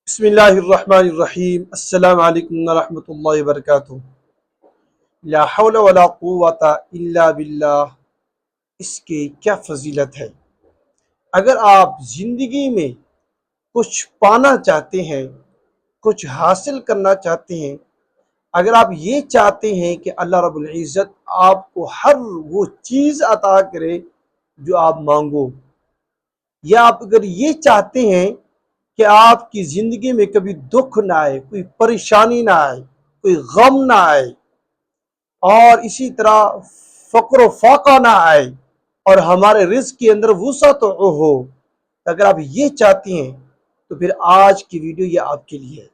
بسم اللہ الرحمن الرحیم۔ السلام علیکم ورحمۃ اللہ وبرکاتہ۔ لا حول ولا قوت الا باللہ، اس کی کیا فضیلت ہے۔ اگر آپ زندگی میں کچھ پانا چاہتے ہیں، کچھ حاصل کرنا چاہتے ہیں، اگر آپ یہ چاہتے ہیں کہ اللہ رب العزت آپ کو ہر وہ چیز عطا کرے جو آپ مانگو، یا آپ اگر یہ چاہتے ہیں کہ آپ کی زندگی میں کبھی دکھ نہ آئے، کوئی پریشانی نہ آئے، کوئی غم نہ آئے، اور اسی طرح فقر و فاقہ نہ آئے، اور ہمارے رزق کے اندر وسعت ہو، اگر آپ یہ چاہتے ہیں تو پھر آج کی ویڈیو یہ آپ کے لیے ہے۔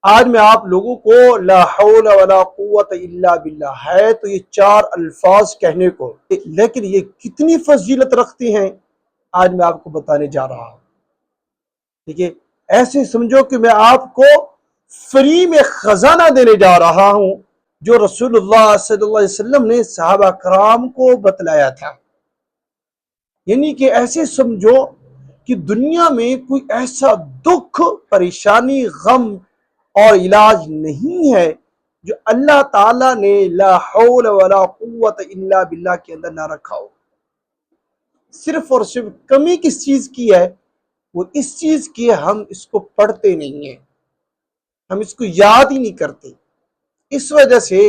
آج میں آپ لوگوں کو لا حول ولا قوت الا باللہ ہے تو یہ چار الفاظ کہنے کو، لیکن یہ کتنی فضیلت رکھتے ہیں آج میں آپ کو بتانے جا رہا ہوں۔ ٹھیک ہے، ایسے سمجھو کہ میں آپ کو فری میں خزانہ دینے جا رہا ہوں جو رسول اللہ صلی اللہ علیہ وسلم نے صحابہ کرام کو بتلایا تھا۔ یعنی کہ ایسے سمجھو کہ دنیا میں کوئی ایسا دکھ، پریشانی، غم اور علاج نہیں ہے جو اللہ تعالیٰ نے لا حول ولا قوت الا باللہ کے اندر نہ رکھا ہو۔ صرف اور صرف کمی کس چیز کی ہے؟ وہ اس چیز کی ہم اس کو پڑھتے نہیں ہیں، ہم اس کو یاد ہی نہیں کرتے۔ اس وجہ سے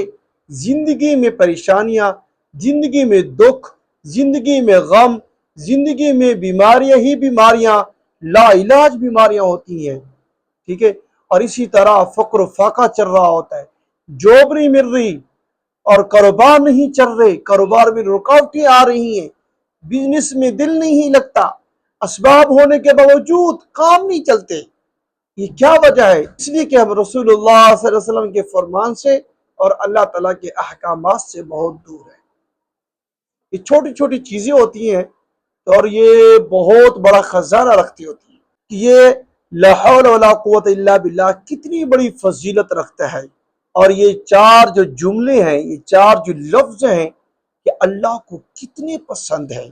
زندگی میں پریشانیاں، زندگی میں دکھ، زندگی میں غم، زندگی میں بیماریاں ہی بیماریاں، لا علاج بیماریاں ہوتی ہیں۔ ٹھیک ہے، اور اسی طرح فقر و فاقہ چل رہا ہوتا ہے، جاب نہیں مل رہی اور کاروبار نہیں چل رہے، کاروبار میں رکاوٹیں آ رہی ہیں، بزنس میں دل نہیں لگتا، اسباب ہونے کے باوجود کام نہیں چلتے۔ یہ کیا وجہ ہے؟ اس لیے کہ ہم رسول اللہ صلی اللہ علیہ وسلم کے فرمان سے اور اللہ تعالیٰ کے احکامات سے بہت دور ہے۔ یہ چھوٹی چھوٹی چیزیں ہوتی ہیں اور یہ بہت بڑا خزانہ رکھتی ہوتی ہیں کہ یہ لا حول ولا قوت الا باللہ کتنی بڑی فضیلت رکھتا ہے۔ اور یہ چار جو جملے ہیں، یہ چار جو لفظ ہیں، یہ اللہ کو کتنے پسند ہیں،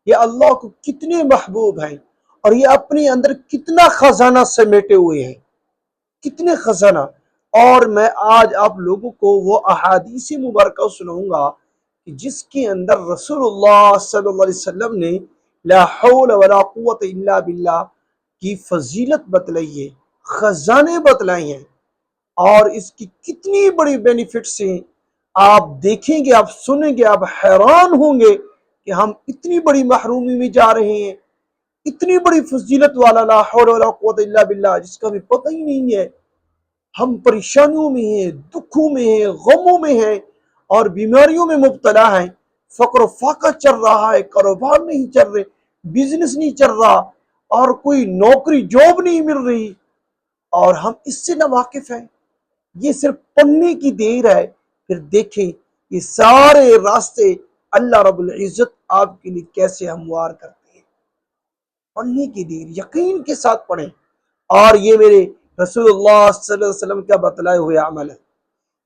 یہ اللہ کو کتنے محبوب ہیں، اور یہ اپنے اندر کتنا خزانہ سمیٹے ہوئے ہیں، کتنے خزانہ۔ اور میں آج آپ لوگوں کو وہ احادیث مبارکہ سناؤں گا کہ جس کے اندر رسول اللہ صلی اللہ علیہ وسلم نے لا حول ولا قوت الا باللہ کی فضیلت بتلائی ہے، خزانے بتلائے ہیں، اور اس کی کتنی بڑی بینیفٹس ہیں۔ آپ دیکھیں گے، آپ سنیں گے، آپ حیران ہوں گے کہ ہم اتنی بڑی محرومی میں جا رہے ہیں، اتنی بڑی فضیلت والا لا حول ولا قوت الا باللہ جس کا ہمیں پتہ ہی نہیں ہے۔ ہم پریشانیوں میں ہیں، دکھوں میں ہیں، غموں میں ہیں، اور بیماریوں میں مبتلا ہیں، فقر و فاقہ چل رہا ہے، کاروبار نہیں چل رہے، بزنس نہیں چل رہا، اور کوئی نوکری جاب نہیں مل رہی، اور ہم اس سے نہ واقف ہیں۔ یہ صرف پڑھنے کی دیر ہے، پھر دیکھیں یہ سارے راستے اللہ رب العزت آپ کے لیے کیسے ہموار کرتے ہیں۔ پڑھنے کی دیر، یقین کے ساتھ پڑھیں، اور یہ میرے رسول اللہ صلی اللہ علیہ وسلم کا بتلائے ہوئے عمل ہے۔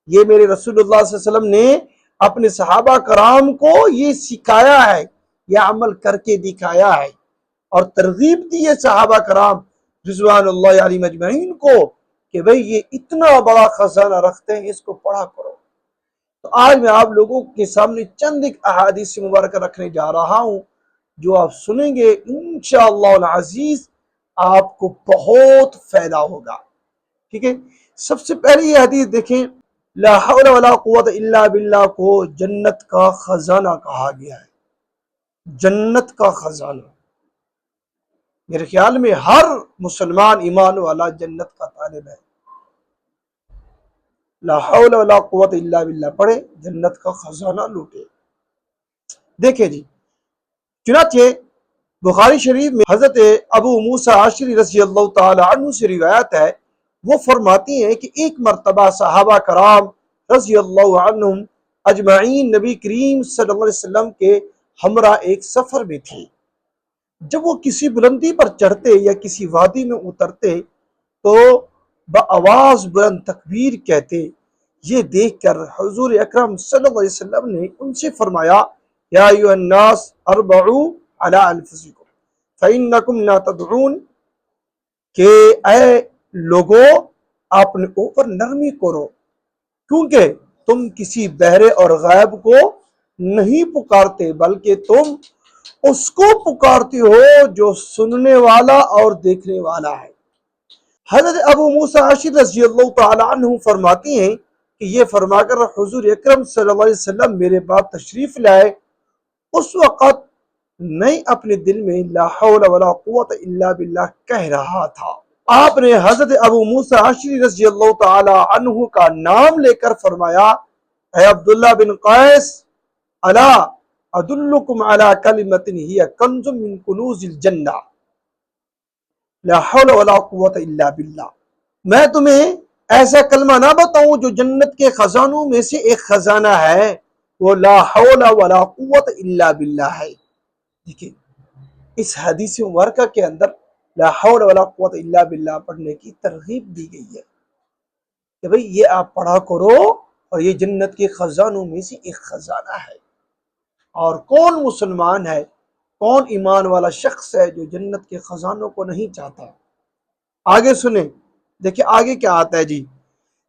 یہ میرے رسول اللہ صلی اللہ علیہ وسلم نے اپنے صحابہ کرام کو یہ سکھایا ہے، یہ عمل کر کے دکھایا ہے، اور ترغیب دی ہے صحابہ کرام رضوان اللہ علیہ مجمعین کو کہ بھئی یہ اتنا بڑا خزانہ رکھتے ہیں، اس کو پڑھا کرو۔ تو آج میں آپ لوگوں کے سامنے چند ایک احادیث مبارکہ رکھنے جا رہا ہوں جو آپ سنیں گے انشاءاللہ العزیز آپ کو بہت فائدہ ہوگا۔ ٹھیک ہے، سب سے پہلے یہ حدیث دیکھیں، لا حول ولا قوت الا باللہ کو جنت کا خزانہ کہا گیا ہے۔ جنت کا خزانہ، میرے خیال میں ہر مسلمان ایمان والا جنت کا طالب ہے۔ لا حول ولا قوت الا باللہ پڑھے، جنت کا خزانہ لوٹے۔ دیکھیں جی، چنانچہ بخاری شریف میں حضرت ابو موسیٰ اشعری رضی اللہ تعالی عنہ سے روایت ہے، وہ فرماتی ہیں کہ ایک مرتبہ صحابہ کرام رضی اللہ عنہم اجمعین نبی کریم صلی اللہ علیہ وسلم کے ہمراہ ایک سفر میں تھے۔ جب وہ کسی بلندی پر چڑھتے یا کسی وادی میں اترتے تو بآواز بلند تکبیر کہتے۔ یہ دیکھ کر حضور اکرم صلی اللہ علیہ وسلم نے ان سے فرمایا، یا ایھا الناس اربعوا علی انفسکم فانکم لا تدعون کہ اے لوگوں اپنے اوپر نرمی کرو، کیونکہ تم کسی بہرے اور غائب کو نہیں پکارتے بلکہ تم اس کو پکارتے ہو جو سننے والا اور دیکھنے والا ہے۔ حضرت ابو موسیٰ اشعری رضی اللہ تعالی عنہ فرماتی ہیں کہ یہ فرما کر حضور اکرم صلی اللہ علیہ وسلم میرے بعد تشریف لائے، اس وقت میں اپنے دل میں لا حول ولا قوت الا باللہ کہہ رہا تھا۔ آپ نے حضرت ابو موسیٰ اشعری رضی اللہ تعالی عنہ کا نام لے کر فرمایا، اے عبداللہ بن قیس، الا ادلکم علی کلمۃ ہی کنز من کنوز الجنہ لا حول ولا قوت الا باللہ، میں تمہیں ایسا کلمہ نہ بتاؤں جو جنت کے خزانوں میں سے ایک خزانہ ہے، وہ لا حول ولا قوت الا باللہ ہے۔ دیکھیں اس حدیث مبارکہ کے اندر لا حول ولا قوت الا باللہ پڑھنے کی ترغیب دی گئی ہے کہ بھئی یہ آپ پڑھا کرو اور یہ جنت کے خزانوں میں سے ایک خزانہ ہے۔ اور کون مسلمان ہے، کون ایمان والا شخص ہے جو جنت کے خزانوں کو نہیں چاہتا؟ آگے سنیں، دیکھیں آگے کیا آتا ہے جی۔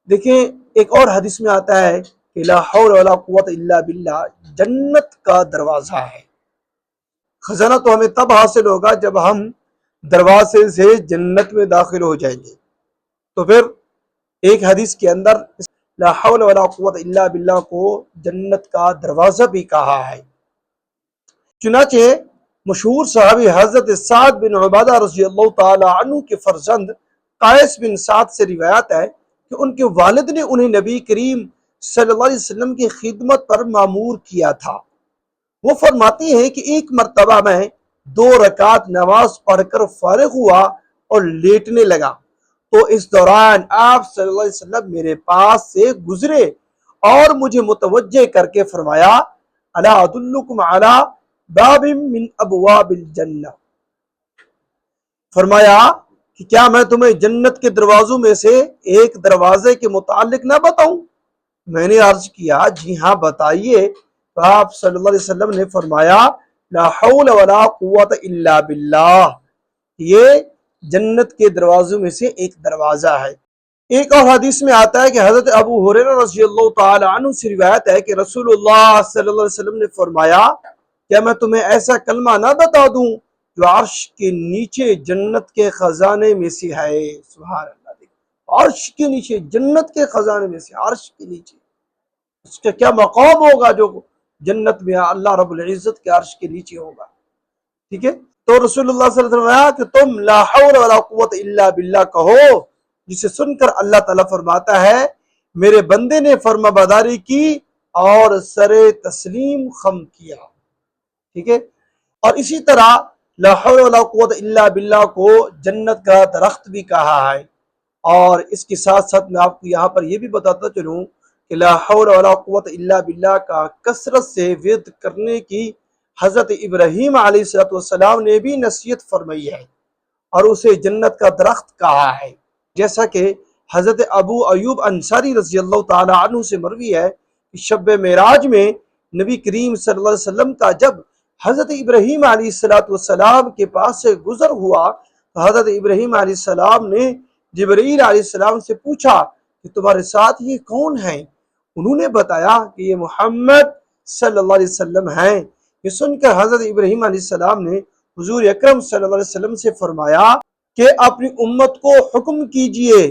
دیکھیں ایک اور حدیث میں آتا ہے کہ لا حول ولا قوت الا باللہ جنت کا دروازہ ہے۔ خزانہ تو ہمیں تب حاصل ہوگا جب ہم دروازے سے جنت میں داخل ہو جائیں گے۔ تو پھر ایک حدیث کے اندر لا حول ولا قوت الا باللہ کو جنت کا دروازہ بھی کہا ہے۔ چنانچہ مشہور صحابی حضرت سعد بن عبادہ رضی اللہ تعالی عنہ کے فرزند قیس بن سعد سے روایت ہے کہ ان کے والد نے انہیں نبی کریم صلی اللہ علیہ وسلم کی خدمت پر مامور کیا تھا۔ وہ فرماتی ہیں کہ ایک مرتبہ میں 2 رکعت نماز پڑھ کر فارغ ہوا اور لیٹنے لگا، تو اس دوران آپ صلی اللہ علیہ وسلم میرے پاس سے گزرے اور مجھے متوجہ کر کے فرمایا، الا ادلکم علی باب من ابواب الجنہ، فرمایا کہ کیا میں تمہیں جنت کے دروازوں میں سے ایک دروازے کے متعلق نہ بتاؤں؟ میں نے عرض کیا جی ہاں بتائیے۔ تو آپ صلی اللہ علیہ وسلم نے فرمایا لا حول ولا قوت الا باللہ، یہ جنت کے دروازوں میں سے ایک دروازہ ہے۔ ایک اور حدیث میں آتا ہے کہ حضرت ابو ہریرہ رضی اللہ تعالی عنہ سے روایت ہے کہ رسول اللہ صلی اللہ علیہ وسلم نے فرمایا، کیا میں تمہیں ایسا کلمہ نہ بتا دوں جو عرش کے نیچے جنت کے خزانے میں سے ہے؟ سبحان اللہ، عرش کے نیچے، جنت کے خزانے میں سے، عرش کے نیچے، اس کا کیا مقام ہوگا جو جنت میں اللہ رب العزت کے عرش کے نیچے ہوگا۔ ٹھیک ہے، تو رسول اللہ صلی اللہ علیہ وسلم نے کہا کہ تم لا حول ولا قوت الا باللہ کہو، جسے سن کر اللہ تعالیٰ فرماتا ہے میرے بندے نے فرما برداری کی اور سر تسلیم خم کیا۔ ٹھیک ہے، اور اسی طرح لا حول ولا قوت الا باللہ کو جنت کا درخت بھی کہا ہے۔ اور اس کے ساتھ ساتھ میں آپ کو یہاں پر یہ بھی بتاتا چلوں کہ لا حول ولا قوت الا باللہ کا کثرت سے ورد کرنے کی حضرت ابراہیم علیہ السلام نے بھی نصیحت فرمائی ہے اور اسے جنت کا درخت کہا ہے، جیسا کہ حضرت ابو ایوب انصاری رضی اللہ تعالی عنہ سے مروی ہے کہ شب معراج میں نبی کریم صلی اللہ علیہ وسلم کا جب حضرت ابراہیم علیہ السلام کے پاس سے گزر ہوا تو حضرت ابراہیم علیہ السلام نے جبرائیل علیہ السلام سے پوچھا کہ تمہارے ساتھ یہ کون ہیں؟ انہوں نے بتایا کہ یہ محمد صلی اللہ علیہ وسلم ہیں۔ یہ سن کر حضرت ابراہیم علیہ السلام نے حضور اکرم صلی اللہ علیہ وسلم سے فرمایا کہ اپنی امت کو حکم کیجئے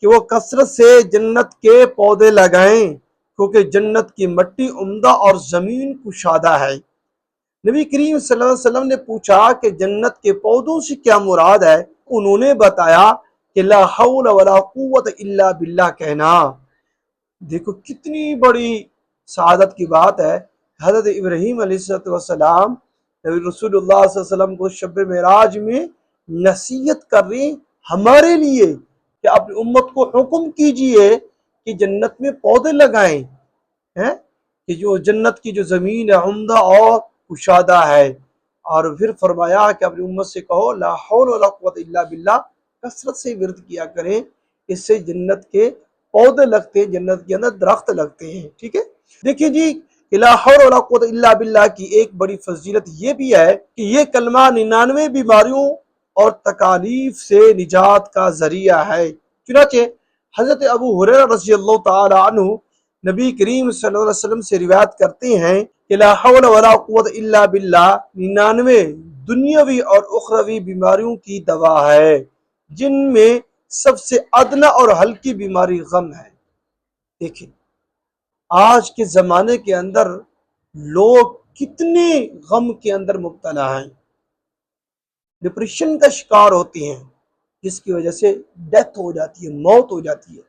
کہ وہ کثرت سے جنت کے پودے لگائیں، کیونکہ جنت کی مٹی عمدہ اور زمین کشادہ ہے۔ نبی کریم صلی اللہ علیہ وسلم نے پوچھا کہ جنت کے پودوں سے کیا مراد ہے؟ انہوں نے بتایا کہ لا حول ولا قوت الا باللہ کہنا۔ دیکھو کتنی بڑی سعادت کی بات ہے، حضرت ابراہیم علیہ السلام رسول اللہ صلی اللہ علیہ وسلم کو شب معراج میں نصیحت کر رہی ہمارے لیے کہ اپنی امت کو حکم کیجئے کہ جنت میں پودے لگائیں، کہ جو جنت کی جو زمین ہے عمدہ اور کشادہ ہے، اور پھر فرمایا کہ اپنی امت سے کہو لا حول ولا قوت الا باللہ کثرت سے ورد کیا کریں، اس سے جنت کے پودے لگتے ہیں، جنت کے اندر درخت لگتے ہیں۔ ٹھیک ہے، دیکھیے جی لا حول ولا قوت الا باللہ کی ایک بڑی فضیلت یہ بھی ہے کہ یہ کلمہ 99 بیماریوں اور تکالیف سے نجات کا ذریعہ ہے۔ چنانچہ حضرت ابو ہریرہ رضی اللہ تعالی عنہ نبی کریم صلی اللہ علیہ وسلم سے روایت کرتے ہیں کہ لا حول ولا قوت الا باللہ 99 دنیاوی اور اخروی بیماریوں کی دوا ہے، جن میں سب سے ادنی اور ہلکی بیماری غم ہے۔ دیکھیں آج کے زمانے کے اندر لوگ کتنے غم کے اندر مبتلا ہیں، ڈپریشن کا شکار ہوتے ہیں، جس کی وجہ سے ڈیتھ ہو جاتی ہے، موت ہو جاتی ہے،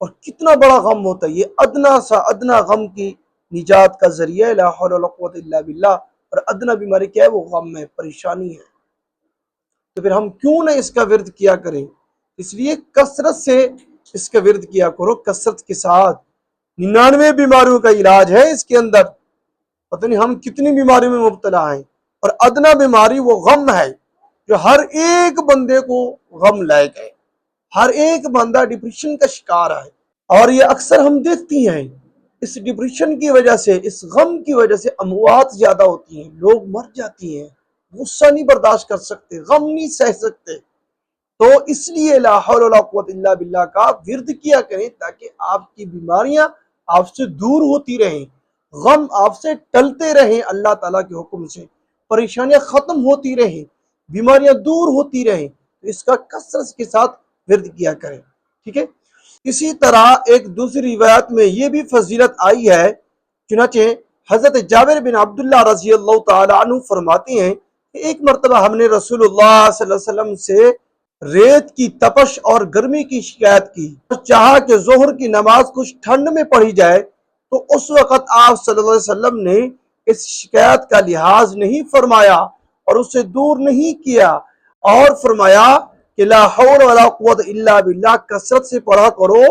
اور کتنا بڑا غم ہوتا ہے۔ یہ ادنا سا ادنا غم کی نجات کا ذریعہ ہے، لا حول ولا قوت الا باللہ۔ اور ادنا بیماری کیا ہے؟ وہ غم ہے، پریشانی ہے۔ تو پھر ہم کیوں نہ اس کا ورد کیا کریں؟ اس لیے کثرت سے اس کا ورد کیا کرو، کثرت کے ساتھ۔ 99 بیماریوں کا علاج ہے اس کے اندر، پتہ نہیں ہم کتنی بیماریوں میں مبتلا ہیں، اور ادنا بیماری وہ غم ہے جو ہر ایک بندے کو غم لائق ہے۔ ہر ایک بندہ ڈپریشن کا شکار ہے، اور یہ اکثر ہم دیکھتی ہیں اس ڈپریشن کی وجہ سے، اس غم کی وجہ سے اموات زیادہ ہوتی ہیں، لوگ مر جاتی ہیں، غصہ نہیں برداشت کر سکتے، غم نہیں سہ سکتے۔ تو اس لیے لا حول ولا قوت الا باللہ کا ورد کیا کریں، تاکہ آپ کی بیماریاں آپ سے دور ہوتی رہیں، غم آپ سے ٹلتے رہیں اللہ تعالیٰ کے حکم سے، پریشانیاں ختم ہوتی رہیں، بیماریاں دور ہوتی رہیں۔ تو اس کا کثرت کے ساتھ ورد کیا کریں، ٹھیک ہے۔ اسی طرح ایک دوسری روایت میں یہ بھی فضیلت آئی ہے، چنانچہ حضرت جابر بن عبداللہ رضی اللہ تعالی عنہ فرماتے ہیں کہ ایک مرتبہ ہم نے رسول اللہ صلی اللہ علیہ وسلم سے ریت کی تپش اور گرمی کی شکایت کی، چاہا کہ ظہر کی نماز کچھ ٹھنڈ میں پڑھی جائے، تو اس وقت آپ صلی اللہ علیہ وسلم نے اس شکایت کا لحاظ نہیں فرمایا اور اسے دور نہیں کیا، اور فرمایا کہ لا حول ولا قوت الا باللہ کثرت سے پڑھا کرو،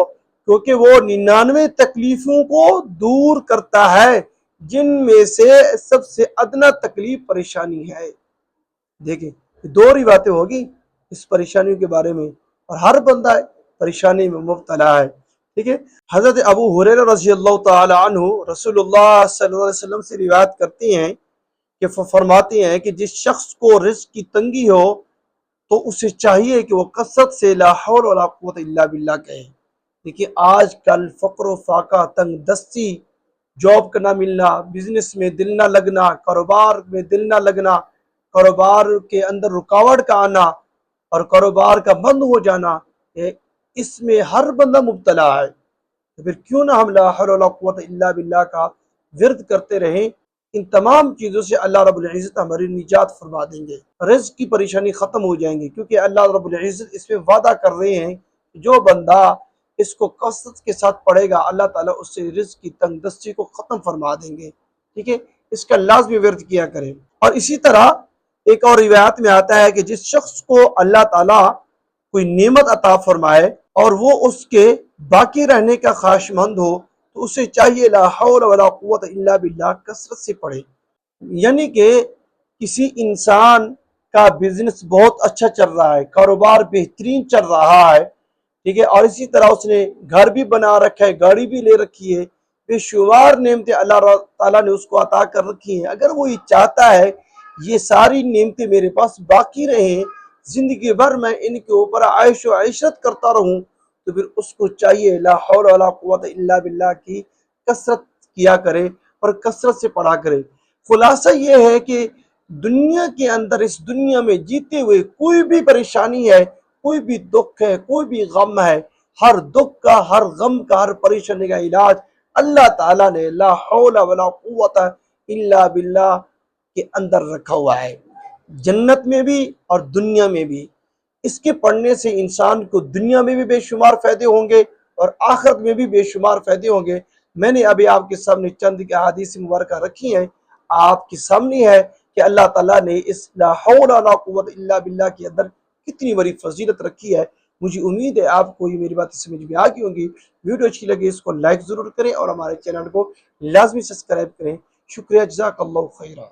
کیونکہ وہ 99 تکلیفوں کو دور کرتا ہے، جن میں سے سب سے ادنا تکلیف پریشانی ہے۔ دیکھیں دو روایتیں ہوگی اس پریشانیوں کے بارے میں، اور ہر بندہ پریشانی میں مبتلا ہے، ٹھیک ہے۔ حضرت ابو ہریرہ رضی اللہ تعالی عنہ رسول اللہ صلی اللہ علیہ وسلم سے روایت کرتے ہیں کہ فرماتے ہیں کہ جس شخص کو رزق کی تنگی ہو تو اسے چاہیے کہ وہ کثرت سے لا حول ولا قوت الا باللہ کہے۔ دیکھیے آج کل فقر و فاقہ، تنگ دستی، جاب کا نہ ملنا، بزنس میں دل نہ لگنا، کاروبار میں دل نہ لگنا، کاروبار کے اندر رکاوٹ کا آنا اور کاروبار کا بند ہو جانا، اس میں ہر بندہ مبتلا ہے۔ تو پھر کیوں نہ ہم لا حول ولا قوت الا باللہ کا ورد کرتے رہیں۔ ان تمام چیزوں سے اللہ رب العزت ہماری نجات فرما دیں گے، رزق کی پریشانی ختم ہو جائیں گی، کیونکہ اللہ رب العزت اس میں وعدہ کر رہے ہیں کہ جو بندہ اس کو کثرت کے ساتھ پڑھے گا اللہ تعالیٰ اس سے رزق کی تنگ دستی کو ختم فرما دیں گے، ٹھیک ہے۔ اس کا لازمی ورد کیا کریں۔ اور اسی طرح ایک اور روایت میں آتا ہے کہ جس شخص کو اللہ تعالیٰ کوئی نعمت عطا فرمائے اور وہ اس کے باقی رہنے کا خواہش مند ہو، تو اسے چاہیے لا حول ولا قوت الا باللہ کثرت سے پڑھے۔ یعنی کہ کسی انسان کا بزنس بہت اچھا چل رہا ہے، کاروبار بہترین چل رہا ہے، ٹھیک ہے، اور اسی طرح اس نے گھر بھی بنا رکھا ہے، گاڑی بھی لے رکھی ہے، بے شمار نعمتیں اللہ تعالیٰ نے اس کو عطا کر رکھی ہیں۔ اگر وہ یہ چاہتا ہے یہ ساری نعمتیں میرے پاس باقی رہیں، زندگی بھر میں ان کے اوپر عیش و عشرت کرتا رہوں، تو پھر اس کو چاہیے لا حول ولا قوت الا باللہ کی کثرت کیا کرے اور کثرت سے پڑھا کرے۔ خلاصہ یہ ہے کہ دنیا کے اندر، اس دنیا میں جیتے ہوئے کوئی بھی پریشانی ہے، کوئی بھی دکھ ہے، کوئی بھی غم ہے، ہر دکھ کا، ہر غم کا، ہر پریشانی کا علاج اللہ تعالیٰ نے لا حول ولا قوت الا باللہ کے اندر رکھا ہوا ہے، جنت میں بھی اور دنیا میں بھی۔ اس کے پڑھنے سے انسان کو دنیا میں بھی بے شمار فائدے ہوں گے اور آخرت میں بھی بے شمار فائدے ہوں گے۔ میں نے ابھی آپ کے سامنے چند احادیث مبارکہ رکھی ہیں، آپ کے سامنے ہے کہ اللہ تعالیٰ نے اس لا حول ولا قوت الا باللہ کے اندر کتنی بڑی فضیلت رکھی ہے۔ مجھے امید ہے آپ کو یہ میری باتیں سمجھ میں آ گئی ہوں گی۔ ویڈیو اچھی لگے اس کو لائک ضرور کریں اور ہمارے چینل کو لازمی سبسکرائب کریں۔ شکریہ، جزاک اللہ خیرہ۔